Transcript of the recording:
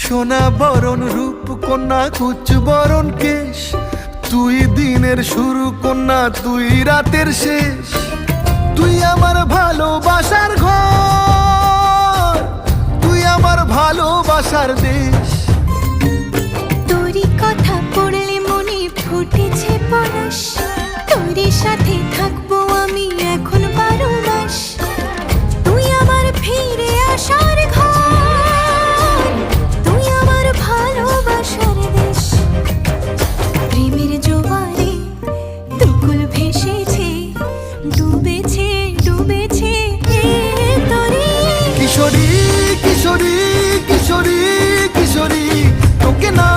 সোনা বরণ রূপ কন্যা কুচ বরণ কেশ, তুই দিনের শুরু কন্যা তুই রাতের শেষ। তুই আমার ভালোবাসার ঘর, তুই আমার ভালোবাসার দেশ। তোরই কথা পড়লে মনে ফুটেছে পরশ, তোরই সাথে থাকবো আমি এখন 12 মাস। তুই আমার ফিরে আসার ঘর, তুই আমার ভালোবাসার দেশ। প্রেমের জোয়ারে দুকুল ভেসেছে, ডুবেছে ডুবেছে তোরে। কিশোরী কিশোরী কিশোরী কিশোরী, তোকে না